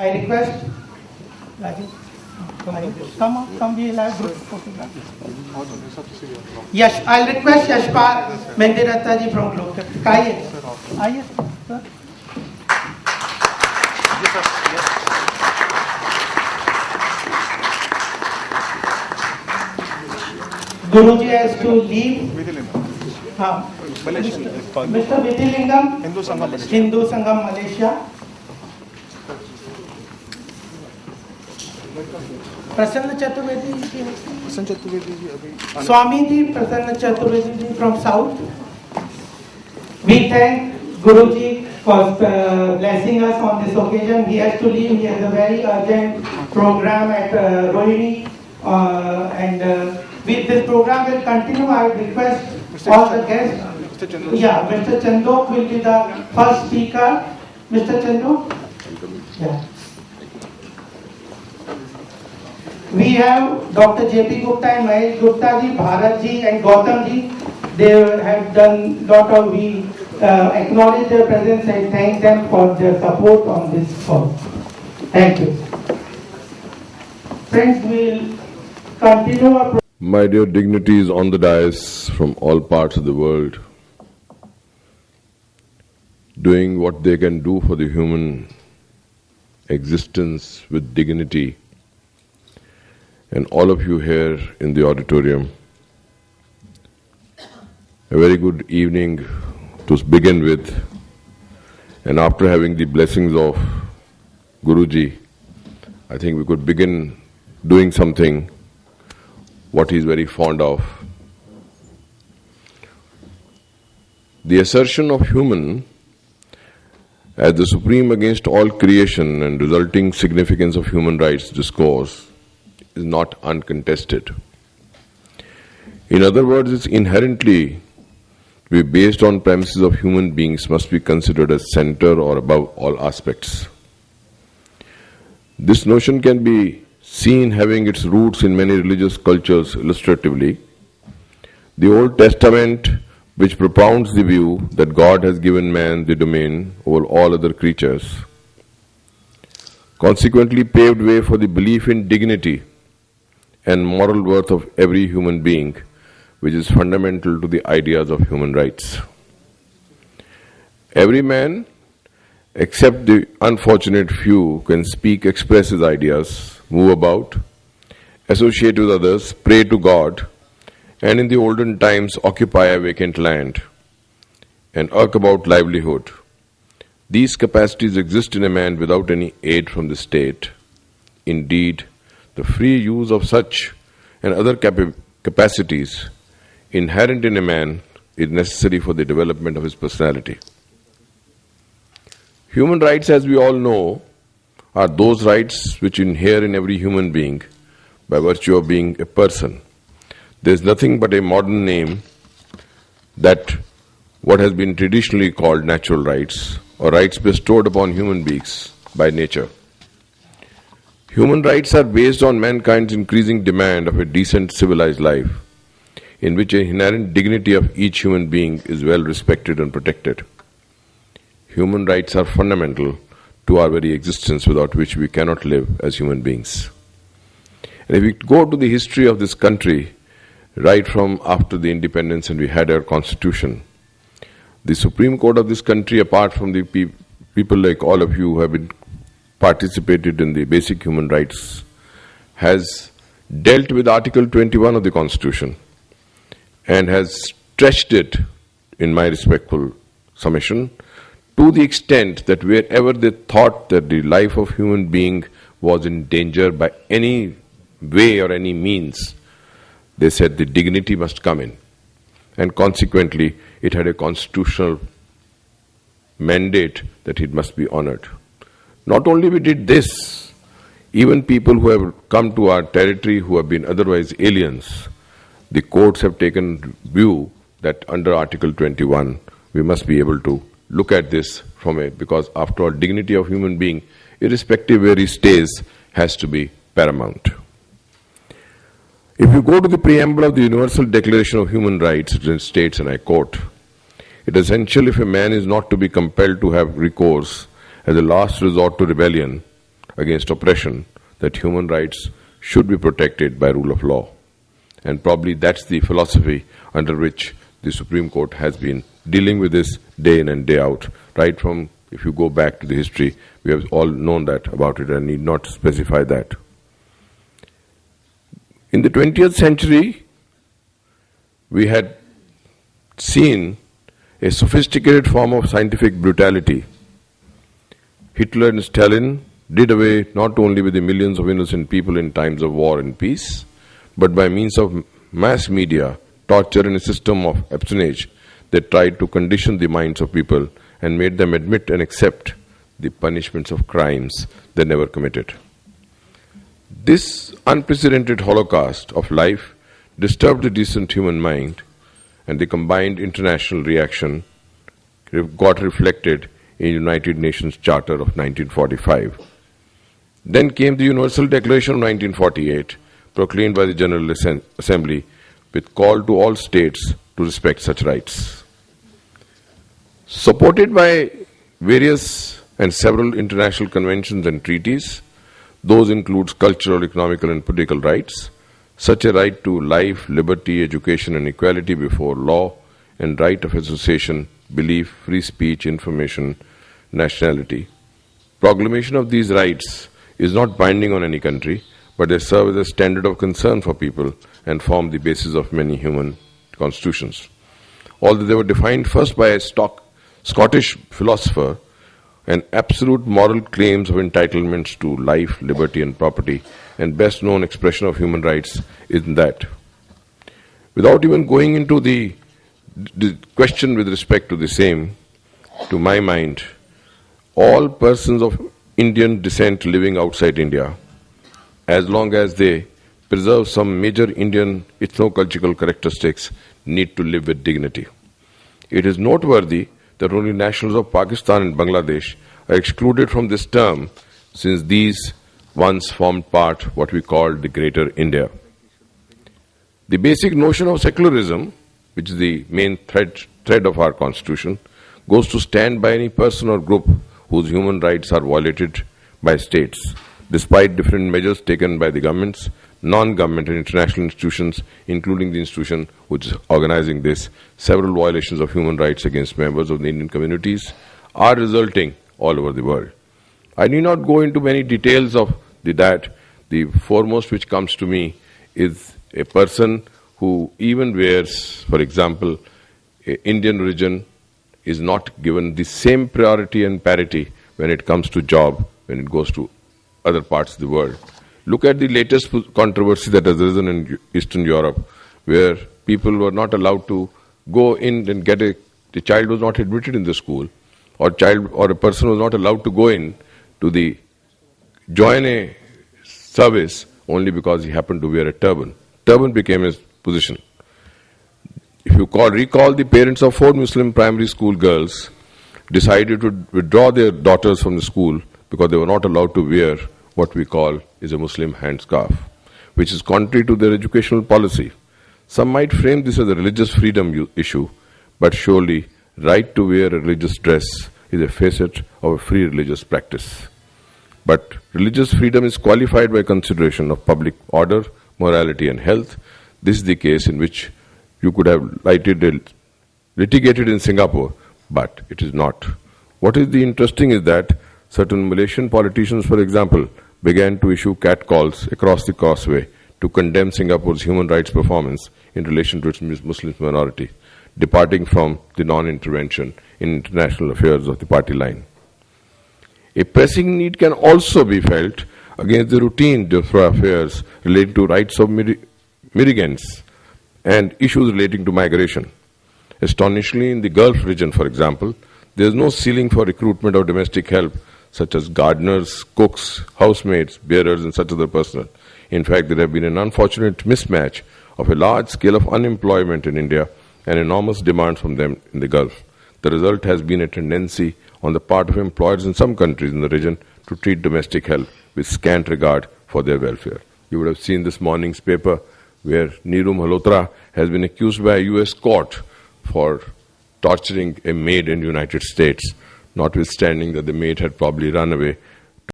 I request Rajesh, come, we'll have group photograph. Yes, I'll request Yashpal Mendiratta ji from Globe. Aye, sir. Guruji has to leave. Mr. Vithilingam, Hindu Sangam, Malaysia. Prasanna Chaturvedi ji. Swami ji, Prasanna Chaturvedi ji from South. We thank Guruji for blessing us on this occasion. He has to leave. He has a very urgent program at Rohini. With this program will continue. I request all the guests. Mr. Chandok will be the first speaker. Mr. Chandok. Yeah. We have Dr. J.P. Gupta and Mahesh Gupta ji, Bharat ji and Gautam ji. They have done lot of, we acknowledge their presence and thank them for their support on this call. Thank you. Friends, we will continue our program. My dear dignitaries on the dais from all parts of the world, doing what they can do for the human existence with dignity, and all of you here in the auditorium, a very good evening to begin with. And after having the blessings of Guruji, I think we could begin doing something what he is very fond of. The assertion of human as the supreme against all creation and resulting significance of human rights discourse is not uncontested. In other words, it's inherently to be based on premises of human beings must be considered as center or above all aspects. This notion can be seen having its roots in many religious cultures illustratively. The Old Testament, which propounds the view that God has given man the domain over all other creatures, consequently paved way for the belief in dignity and moral worth of every human being, which is fundamental to the ideas of human rights. Every man, except the unfortunate few, can speak, express his ideas, move about, associate with others, pray to God, and in the olden times occupy a vacant land and irk about livelihood. These capacities exist in a man without any aid from the state. Indeed, the free use of such and other capacities inherent in a man is necessary for the development of his personality. Human rights, as we all know, are those rights which inhere in every human being by virtue of being a person. There is nothing but a modern name that what has been traditionally called natural rights or rights bestowed upon human beings by nature. Human rights are based on mankind's increasing demand of a decent civilized life in which an inherent dignity of each human being is well respected and protected. Human rights are fundamental to our very existence, without which we cannot live as human beings. And if we go to the history of this country, right from after the independence and we had our constitution, the Supreme Court of this country, apart from the people like all of you who have been participated in the basic human rights, has dealt with Article 21 of the Constitution and has stretched it, in my respectful submission, to the extent that wherever they thought that the life of human being was in danger by any way or any means, they said the dignity must come in. And consequently, it had a constitutional mandate that it must be honored. Not only we did this, even people who have come to our territory who have been otherwise aliens, the courts have taken view that under Article 21, we must be able to look at this from a, because after all, dignity of human being, irrespective where he stays, has to be paramount. If you go to the preamble of the Universal Declaration of Human Rights, it states, and I quote, "It is essential if a man is not to be compelled to have recourse as a last resort to rebellion, against oppression, that human rights should be protected by rule of law. And probably that's the philosophy under which the Supreme Court has been dealing with this day in and day out. Right from, if you go back to the history, we have all known that about it. I need not specify that. In the 20th century, we had seen a sophisticated form of scientific brutality. Hitler and Stalin did away not only with the millions of innocent people in times of war and peace, but by means of mass media, torture, and a system of espionage, they tried to condition the minds of people and made them admit and accept the punishments of crimes they never committed. This unprecedented holocaust of life disturbed the decent human mind, and the combined international reaction got reflected in the United Nations Charter of 1945. Then came the Universal Declaration of 1948, proclaimed by the General Assembly, with call to all states to respect such rights. Supported by various and several international conventions and treaties, those include cultural, economical, and political rights, such a right to life, liberty, education, and equality before law, and right of association, belief, free speech, information, nationality. Proclamation of these rights is not binding on any country, but they serve as a standard of concern for people and form the basis of many human constitutions. Although they were defined first by a Scottish philosopher, and absolute moral claims of entitlements to life, liberty, and property, and best known expression of human rights is that. Without even going into the question with respect to the same, to my mind, all persons of Indian descent living outside India, as long as they preserve some major Indian ethno-cultural characteristics, need to live with dignity. It is noteworthy that only nationals of Pakistan and Bangladesh are excluded from this term, since these once formed part of what we call the Greater India. The basic notion of secularism, which is the main thread of our constitution, goes to stand by any person or group whose human rights are violated by states, despite different measures taken by the governments, non-government and international institutions, including the institution which is organizing this. Several violations of human rights against members of the Indian communities are resulting all over the world. I need not go into many details of that. The foremost which comes to me is a person who even wears, for example, Indian origin, is not given the same priority and parity when it comes to job, when it goes to other parts of the world. Look at the latest controversy that has arisen in Eastern Europe, where people were not allowed to go in and the child was not admitted in the school, or a person was not allowed to go in to join a service only because he happened to wear a turban. Turban became his position. If you recall, the parents of 4 Muslim primary school girls decided to withdraw their daughters from the school because they were not allowed to wear what we call is a Muslim handscarf, which is contrary to their educational policy. Some might frame this as a religious freedom issue, but surely right to wear a religious dress is a facet of a free religious practice. But religious freedom is qualified by consideration of public order, morality, and health. This is the case in which you could have litigated in Singapore, but it is not. What is the interesting is that certain Malaysian politicians, for example, began to issue catcalls across the causeway to condemn Singapore's human rights performance in relation to its Muslim minority, departing from the non-intervention in international affairs of the party line. A pressing need can also be felt against the routine affairs relating to rights of migrants and issues relating to migration. Astonishingly, in the Gulf region, for example, there is no ceiling for recruitment of domestic help, such as gardeners, cooks, housemaids, bearers, and such other personnel. In fact, there have been an unfortunate mismatch of a large scale of unemployment in India and enormous demand from them in the Gulf. The result has been a tendency on the part of employers in some countries in the region to treat domestic help with scant regard for their welfare. You would have seen this morning's paper where Neeru Malhotra has been accused by a US court for torturing a maid in the United States, notwithstanding that the maid had probably run away